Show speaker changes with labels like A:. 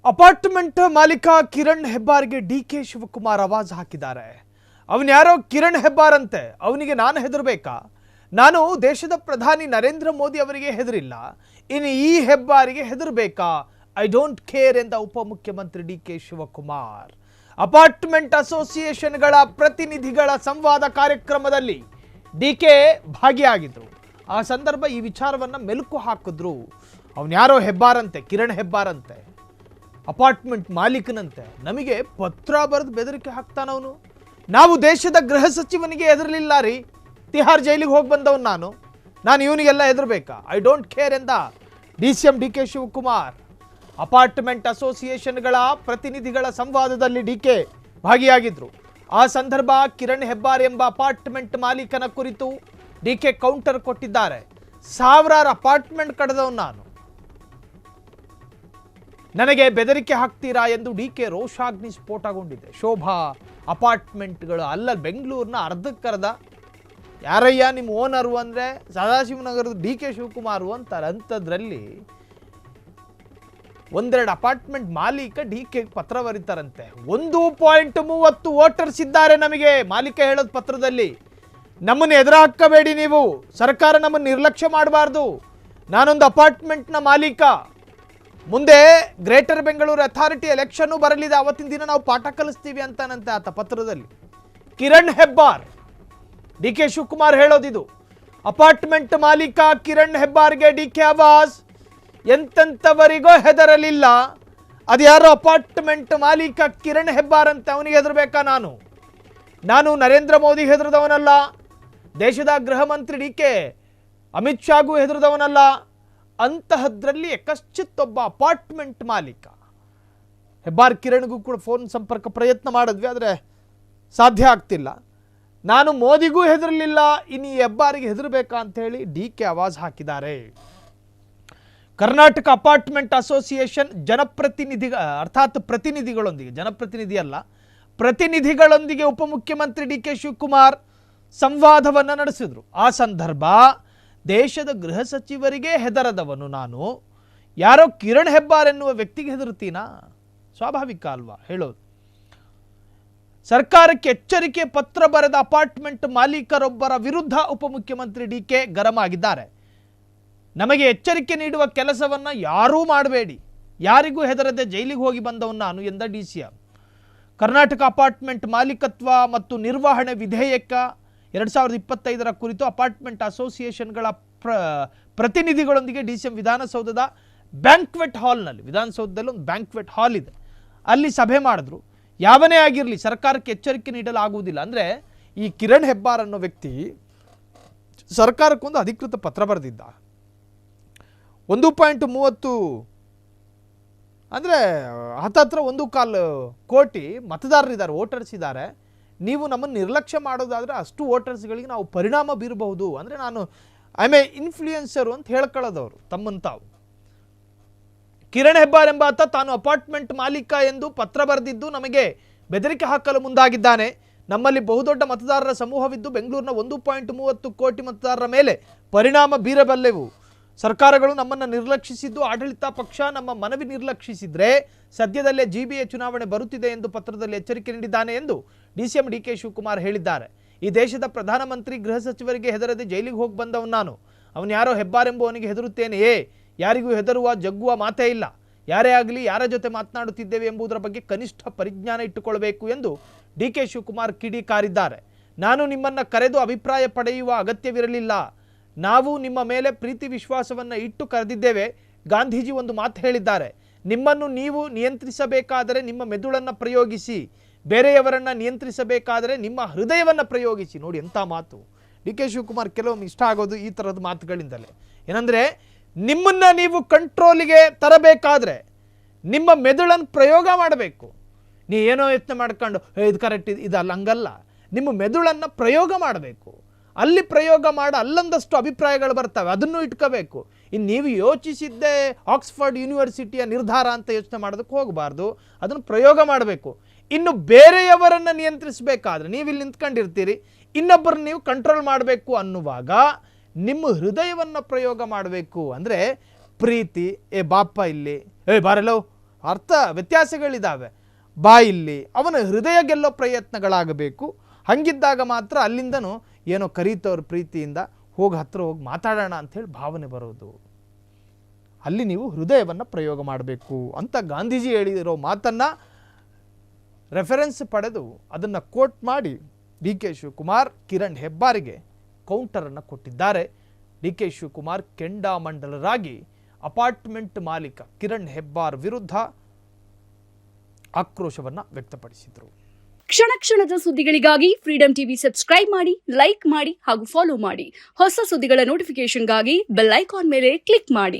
A: Apartment ಮಾಲೀಕ Kiran ಹೆಬ್ಬಾರ್ಗೆ DK Shivakumar ಆವಾಜ್ ಹಾಕಿದ್ದಾರೆ. ಅವನು ಯಾರೋ ಕಿರಣ್ ಹೆಬ್ಬಾರ್ ಅಂತೆ, ಅವನಿಗೆ ನಾನು ಹೆದರಬೇಕಾ? ನಾನು ದೇಶದ ಪ್ರಧಾನಿ ನರೇಂದ್ರ ಮೋದಿ ಅವರಿಗೆ ಹೆದರಿಲ್ಲ, ಇನ್ನು ಈ ಹೆಬ್ಬಾರಿಗೆ ಹೆದರಬೇಕಾ? ಐ ಡೋಂಟ್ ಕೇರ್ ಎಂದ ಉಪಮುಖ್ಯಮಂತ್ರಿ ಡಿಕೆ ಶಿವಕುಮಾರ್. ಅಪಾರ್ಟ್ಮೆಂಟ್ ಅಸೋಸಿಯೇಷನ್ಗಳ ಪ್ರತಿನಿಧಿಗಳ ಸಂವಾದ ಕಾರ್ಯಕ್ರಮದಲ್ಲಿ ಡಿಕೆ ಭಾಗಿಯಾಗಿದ್ರು. ಆ ಸಂದರ್ಭ ಈ ವಿಚಾರವನ್ನ ಮೆಲುಕು ಹಾಕಿದ್ರು. ಅವನು ಯಾರೋ ಹೆಬ್ಬಾರಂತೆ, ಕಿರಣ್ ಹೆಬ್ಬಾರಂತೆ, ಅಪಾರ್ಟ್ಮೆಂಟ್ ಮಾಲೀಕನಂತೆ. ನಮಗೆ ಪತ್ರ ಬರೆದು ಬೆದರಿಕೆ ಹಾಕ್ತಾನವನು. ನಾವು ದೇಶದ ಗೃಹ ಸಚಿವನಿಗೆ ಹೆದರಲಿಲ್ಲ ರೀ, ತಿಹಾರ್ ಜೈಲಿಗೆ ಹೋಗಿ ಬಂದವನು ನಾನು ಇವನಿಗೆಲ್ಲ ಹೆದರಬೇಕಾ? ಐ ಡೋಂಟ್ ಕೇರ್ ಎಂದ DCM ಡಿಕೆ ಶಿವಕುಮಾರ್. ಅಪಾರ್ಟ್ಮೆಂಟ್ ಅಸೋಸಿಯೇಷನ್ಗಳ ಪ್ರತಿನಿಧಿಗಳ ಸಂವಾದದಲ್ಲಿ ಡಿಕೆ ಭಾಗಿಯಾಗಿದ್ರು. ಆ ಸಂದರ್ಭ ಕಿರಣ್ ಹೆಬ್ಬಾರ್ ಎಂಬ ಅಪಾರ್ಟ್ಮೆಂಟ್ ಮಾಲೀಕನ ಕುರಿತು ಡಿಕೆ ಕೌಂಟರ್ ಕೊಟ್ಟಿದ್ದಾರೆ. ಸಾವಿರಾರು ಅಪಾರ್ಟ್ಮೆಂಟ್ ಕಳೆದವನು ನಾನು, ನನಗೆ ಬೆದರಿಕೆ ಹಾಕ್ತೀರಾ ಎಂದು ಡಿಕೆ ರೋಷಾಗ್ನಿ ಸ್ಫೋಟಗೊಂಡಿದೆ. ಶೋಭಾ ಅಪಾರ್ಟ್ಮೆಂಟ್ಗಳು ಅಲ್ಲ, ಬೆಂಗಳೂರಿನ ಅರ್ಧಕ್ಕರ್ಧ ಯಾರಯ್ಯ ನಿಮ್ಮ ಓನರು ಅಂದರೆ ಸದಾಶಿವನಗರದ ಡಿಕೆ ಶಿವಕುಮಾರ್ ಅಂತಾರೆ. ಅಂಥದ್ರಲ್ಲಿ ಒಂದೆರಡು ಅಪಾರ್ಟ್ಮೆಂಟ್ ಮಾಲೀಕ ಡಿಕೆ ಪತ್ರ ಬರೀತಾರಂತೆ. 1.30 ವೋಟರ್ಸ್ ಇದ್ದಾರೆ ನಮಗೆ. ಮಾಲೀಕ ಹೇಳೋದು ಪತ್ರದಲ್ಲಿ, ನಮ್ಮನ್ನು ಎದುರು ಹಾಕಬೇಡಿ, ನೀವು ಸರ್ಕಾರ ನಮ್ಮನ್ನು ನಿರ್ಲಕ್ಷ್ಯ ಮಾಡಬಾರ್ದು, ನಾನೊಂದು ಅಪಾರ್ಟ್ಮೆಂಟ್ನ ಮಾಲೀಕ, ಮುಂದೆ ಗ್ರೇಟರ್ ಬೆಂಗಳೂರು ಅಥಾರಿಟಿ ಎಲೆಕ್ಷನ್ ಬರಲಿದೆ, ಅವತ್ತಿನ ದಿನ ನಾವು ಪಾಠ ಕಲಿಸ್ತೀವಿ ಅಂತಾನಂತೆ ಆತ ಪತ್ರದಲ್ಲಿ. ಕಿರಣ್ ಹೆಬ್ಬಾರ್, ಡಿಕೆ ಶಿವಕುಮಾರ್ ಹೇಳೋದಿದು. ಅಪಾರ್ಟ್ಮೆಂಟ್ ಮಾಲೀಕ ಕಿರಣ್ ಹೆಬ್ಬಾರ್ಗೆ ಡಿಕೆ ಆವಾಜ್. ಎಂತೆಂಥವರಿಗೋ ಹೆದರಲಿಲ್ಲ, ಅದ್ಯಾರೋ ಅಪಾರ್ಟ್ಮೆಂಟ್ ಮಾಲೀಕ ಕಿರಣ್ ಹೆಬ್ಬಾರ್ ಅಂತ, ಅವನಿಗೆ ಹೆದರಬೇಕಾ? ನಾನು ನರೇಂದ್ರ ಮೋದಿ ಹೆದರದವನಲ್ಲ, ದೇಶದ ಗೃಹ ಮಂತ್ರಿ ಡಿಕೆ ಅಮಿತ್ ಶಾಗೂ ಹೆದರದವನಲ್ಲ. ಅಂತಹದ್ರಲ್ಲಿ ಕಶ್ಚಿತ್ತೊಬ್ಬ ಅಪಾರ್ಟ್ಮೆಂಟ್ ಮಾಲೀಕ ಹೆಬ್ಬಾರ್ ಕಿರಣ್ಗೂ ಕೂಡ ಫೋನ್ ಸಂಪರ್ಕ ಪ್ರಯತ್ನ ಮಾಡಿದ್ವಿ, ಆದರೆ ಸಾಧ್ಯ ಆಗ್ತಿಲ್ಲ. ನಾನು ಮೋದಿಗೂ ಹೆದರಲಿಲ್ಲ, ಇನ್ನು ಈ ಹೆಬ್ಬಾರಿಗೆ ಹೆದರಬೇಕಾ ಅಂತ ಹೇಳಿ ಡಿಕೆ ಆವಾಜ್ ಹಾಕಿದ್ದಾರೆ. ಕರ್ನಾಟಕ ಅಪಾರ್ಟ್ಮೆಂಟ್ ಅಸೋಸಿಯೇಷನ್ ಅರ್ಥಾತ್ ಪ್ರತಿನಿಧಿಗಳೊಂದಿಗೆ, ಜನಪ್ರತಿನಿಧಿ ಅಲ್ಲ, ಪ್ರತಿನಿಧಿಗಳೊಂದಿಗೆ ಉಪಮುಖ್ಯಮಂತ್ರಿ ಡಿಕೆ ಶಿವಕುಮಾರ್ ಸಂವಾದವನ್ನು ನಡೆಸಿದ್ರು. ಆ ಸಂದರ್ಭ ದೇಶದ ಗೃಹ ಸಚಿವರಿಗೆ ಹೆದರದವನು ನಾನು, ಯಾರೋ ಕಿರಣ್ ಹೆಬ್ಬಾರ್ ಎನ್ನುವ ವ್ಯಕ್ತಿಗೆ ಹೆದರ್ತೀನಾ? ಸ್ವಾಭಾವಿಕ ಅಲ್ವಾ ಹೇಳೋದು. ಸರ್ಕಾರಕ್ಕೆ ಎಚ್ಚರಿಕೆ ಪತ್ರ ಬರೆದ ಅಪಾರ್ಟ್ಮೆಂಟ್ ಮಾಲೀಕರೊಬ್ಬರ ವಿರುದ್ಧ ಉಪಮುಖ್ಯಮಂತ್ರಿ ಡಿಕೆ ಗರಂ ಆಗಿದ್ದಾರೆ. ನಮಗೆ ಎಚ್ಚರಿಕೆ ನೀಡುವ ಕೆಲಸವನ್ನ ಯಾರೂ ಮಾಡಬೇಡಿ, ಯಾರಿಗೂ ಹೆದರದೆ ಜೈಲಿಗೆ ಹೋಗಿ ಬಂದವನು ನಾನು ಎಂದ DCM. ಕರ್ನಾಟಕ ಅಪಾರ್ಟ್ಮೆಂಟ್ ಮಾಲೀಕತ್ವ ಮತ್ತು ನಿರ್ವಹಣೆ ವಿಧೇಯಕ 2025 ಕುರಿತು ಅಪಾರ್ಟ್ಮೆಂಟ್ ಅಸೋಸಿಯೇಷನ್ಗಳ ಪ್ರತಿನಿಧಿಗಳೊಂದಿಗೆ DCM ವಿಧಾನಸೌಧದ ಬ್ಯಾಂಕ್ವೆಟ್ ಹಾಲ್ನಲ್ಲಿ, ವಿಧಾನಸೌಧದಲ್ಲಿ ಒಂದು ಬ್ಯಾಂಕ್ವೆಟ್ ಹಾಲ್ ಇದೆ, ಅಲ್ಲಿ ಸಭೆ ಮಾಡಿದ್ರು. ಯಾವನೇ ಆಗಿರಲಿ ಸರ್ಕಾರಕ್ಕೆ ಎಚ್ಚರಿಕೆ ನೀಡಲಾಗುವುದಿಲ್ಲ ಅಂದರೆ, ಈ ಕಿರಣ್ ಹೆಬ್ಬಾರ್ ಅನ್ನೋ ವ್ಯಕ್ತಿ ಸರ್ಕಾರಕ್ಕೊಂದು ಅಧಿಕೃತ ಪತ್ರ ಬರೆದಿದ್ದ. 1.30 ಅಂದರೆ ಹತ್ತತ್ರ 1.25 ಕೋಟಿ ಮತದಾರರಿದ್ದಾರೆ, ವೋಟರ್ಸ್ ಇದ್ದಾರೆ. ನೀವು ನಮ್ಮನ್ನು ನಿರ್ಲಕ್ಷ್ಯ ಮಾಡೋದಾದರೆ ಅಷ್ಟು ವೋಟರ್ಸ್ಗಳಿಗೆ ನಾವು ಪರಿಣಾಮ ಬೀರಬಹುದು, ಅಂದರೆ ನಾನು ಇನ್ಫ್ಲೂಯೆನ್ಸರು ಅಂತ ಹೇಳ್ಕೊಳ್ಳೋದವರು ತಮ್ಮನ್ನು ತಾವು. ಕಿರಣ್ ಹೆಬ್ಬಾರ್ ಎಂಬಾತ ತಾನು ಅಪಾರ್ಟ್ಮೆಂಟ್ ಮಾಲೀಕ ಎಂದು ಪತ್ರ ಬರೆದಿದ್ದು ನಮಗೆ ಬೆದರಿಕೆ ಹಾಕಲು ಮುಂದಾಗಿದ್ದಾನೆ. ನಮ್ಮಲ್ಲಿ ಬಹುದೊಡ್ಡ ಮತದಾರರ ಸಮೂಹವಿದ್ದು ಬೆಂಗಳೂರಿನ 1.30 ಕೋಟಿ ಮತದಾರರ ಮೇಲೆ ಪರಿಣಾಮ ಬೀರಬಲ್ಲೆವು. ಸರ್ಕಾರಗಳು ನಮ್ಮನ್ನು ನಿರ್ಲಕ್ಷಿಸಿದ್ದು, ಆಡಳಿತ ಪಕ್ಷ ನಮ್ಮ ಮನವಿ ನಿರ್ಲಕ್ಷಿಸಿದ್ರೆ ಸದ್ಯದಲ್ಲೇ GBA ಚುನಾವಣೆ ಬರುತ್ತಿದೆ ಎಂದು ಪತ್ರದಲ್ಲಿ ಎಚ್ಚರಿಕೆ ನೀಡಿದ್ದಾನೆ ಎಂದು DCM ಡಿಕೆ ಶಿವಕುಮಾರ್ ಹೇಳಿದ್ದಾರೆ. ಈ ದೇಶದ ಪ್ರಧಾನಮಂತ್ರಿ ಗೃಹ ಸಚಿವರಿಗೆ ಹೆದರದೆ ಜೈಲಿಗೆ ಹೋಗಿ ಬಂದವನು ನಾನು, ಅವನು ಯಾರೋ ಹೆಬ್ಬಾರ್ ಎಂಬುವನಿಗೆ ಹೆದರುತ್ತೇನೆಯೇ? ಯಾರಿಗೂ ಹೆದರುವ ಜಗ್ಗುವ ಮಾತೇ ಇಲ್ಲ. ಯಾರೇ ಆಗಲಿ ಯಾರ ಜೊತೆ ಮಾತನಾಡುತ್ತಿದ್ದೇವೆ ಎಂಬುದರ ಬಗ್ಗೆ ಕನಿಷ್ಠ ಪರಿಜ್ಞಾನ ಇಟ್ಟುಕೊಳ್ಳಬೇಕು ಎಂದು ಡಿಕೆ ಶಿವಕುಮಾರ್ ಕಿಡಿಕಾರಿದ್ದಾರೆ. ನಾನು ನಿಮ್ಮನ್ನು ಕರೆದು ಅಭಿಪ್ರಾಯ ಪಡೆಯುವ ಅಗತ್ಯವಿರಲಿಲ್ಲ, ನಾವು ನಿಮ್ಮ ಮೇಲೆ ಪ್ರೀತಿ ವಿಶ್ವಾಸವನ್ನು ಇಟ್ಟು ಕರೆದಿದ್ದೇವೆ. ಗಾಂಧೀಜಿ ಒಂದು ಮಾತು ಹೇಳಿದ್ದಾರೆ, ನಿಮ್ಮನ್ನು ನೀವು ನಿಯಂತ್ರಿಸಬೇಕಾದರೆ ನಿಮ್ಮ ಮೆದುಳನ್ನು ಪ್ರಯೋಗಿಸಿ, ಬೇರೆಯವರನ್ನು ನಿಯಂತ್ರಿಸಬೇಕಾದರೆ ನಿಮ್ಮ ಹೃದಯವನ್ನು ಪ್ರಯೋಗಿಸಿ. ನೋಡಿ ಎಂಥ ಮಾತು. ಡಿಕೆ ಶಿವಕುಮಾರ್ ಕೆಲವೊಮ್ಮೆ ಇಷ್ಟ ಆಗೋದು ಈ ಥರದ ಮಾತುಗಳಿಂದಲೇ. ಏನಂದರೆ, ನಿಮ್ಮನ್ನು ನೀವು ಕಂಟ್ರೋಲಿಗೆ ತರಬೇಕಾದ್ರೆ ನಿಮ್ಮ ಮೆದುಳನ್ನು ಪ್ರಯೋಗ ಮಾಡಬೇಕು. ನೀ ಏನೋ ಯತ್ನ ಮಾಡ್ಕೊಂಡು ಇದು ಕರೆಕ್ಟ್ ಇದಲ್ಲ, ಹಂಗಲ್ಲ. ನಿಮ್ಮ ಮೆದುಳನ್ನು ಪ್ರಯೋಗ ಮಾಡಬೇಕು. ಅಲ್ಲಿ ಪ್ರಯೋಗ ಮಾಡ ಅಲ್ಲೊಂದಷ್ಟು ಅಭಿಪ್ರಾಯಗಳು ಬರ್ತವೆ, ಅದನ್ನು ಇಟ್ಕೋಬೇಕು. ಇನ್ನು ನೀವು ಯೋಚಿಸಿದ್ದೇ ಆಕ್ಸ್ಫರ್ಡ್ ಯೂನಿವರ್ಸಿಟಿಯ ನಿರ್ಧಾರ ಅಂತ ಯೋಚನೆ ಮಾಡೋದಕ್ಕೆ ಹೋಗಬಾರ್ದು, ಅದನ್ನು ಪ್ರಯೋಗ ಮಾಡಬೇಕು. ಇನ್ನು ಬೇರೆಯವರನ್ನು ನಿಯಂತ್ರಿಸಬೇಕಾದ್ರೆ ನೀವಿಲ್ಲಿ ನಿಂತ್ಕೊಂಡಿರ್ತೀರಿ, ಇನ್ನೊಬ್ಬರನ್ನ ನೀವು ಕಂಟ್ರೋಲ್ ಮಾಡಬೇಕು ಅನ್ನುವಾಗ ನಿಮ್ಮ ಹೃದಯವನ್ನು ಪ್ರಯೋಗ ಮಾಡಬೇಕು. ಅಂದರೆ ಪ್ರೀತಿ, ಏ ಬಾಪ ಇಲ್ಲಿ, ಏ ಬಾರಲ್ಲೋ ಅರ್ಥ ವ್ಯತ್ಯಾಸಗಳಿದ್ದಾವೆ. ಇಲ್ಲಿ ಅವನ ಹೃದಯ ಗೆಲ್ಲೋ ಪ್ರಯತ್ನಗಳಾಗಬೇಕು. ಹಂಗಿದ್ದಾಗ ಮಾತ್ರ ಅಲ್ಲಿಂದನೂ ಏನೋ ಕರೀತವ್ರ ಪ್ರೀತಿಯಿಂದ ಹತ್ರ ಹೋಗಿ ಮಾತಾಡೋಣ ಅಂಥೇಳಿ ಭಾವನೆ ಬರೋದು. ಅಲ್ಲಿ ನೀವು ಹೃದಯವನ್ನು ಪ್ರಯೋಗ ಮಾಡಬೇಕು ಅಂತ ಗಾಂಧೀಜಿ ಹೇಳಿರೋ ಮಾತನ್ನು ರೆಫರೆನ್ಸ್ ಪಡೆದು ಅದನ್ನು ಕೋಟ್ ಮಾಡಿ ಡಿ ಕೆ ಶಿವಕುಮಾರ್ ಕಿರಣ್ ಹೆಬ್ಬಾರಿಗೆ ಕೌಂಟರನ್ನು ಕೊಟ್ಟಿದ್ದಾರೆ. ಡಿ ಕೆ ಶಿವಕುಮಾರ್ ಕೆಂಡಾಮಂಡಲರಾಗಿ ಅಪಾರ್ಟ್ಮೆಂಟ್ ಮಾಲೀಕ ಕಿರಣ್ ಹೆಬ್ಬಾರ್ ವಿರುದ್ಧ ಆಕ್ರೋಶವನ್ನು ವ್ಯಕ್ತಪಡಿಸಿದರು.
B: ಕ್ಷಣ ಕ್ಷಣದ ಸುದ್ದಿಗಳಿಗಾಗಿ ಫ್ರೀಡಂ ಟಿವಿ ಸಬ್ಸ್ಕ್ರೈಬ್ ಮಾಡಿ, ಲೈಕ್ ಮಾಡಿ ಹಾಗೂ ಫಾಲೋ ಮಾಡಿ. ಹೊಸ ಸುದ್ದಿಗಳ ನೋಟಿಫಿಕೇಶನ್ಗಾಗಿ ಬೆಲ್ ಐಕಾನ್ ಮೇಲೆ ಕ್ಲಿಕ್ ಮಾಡಿ.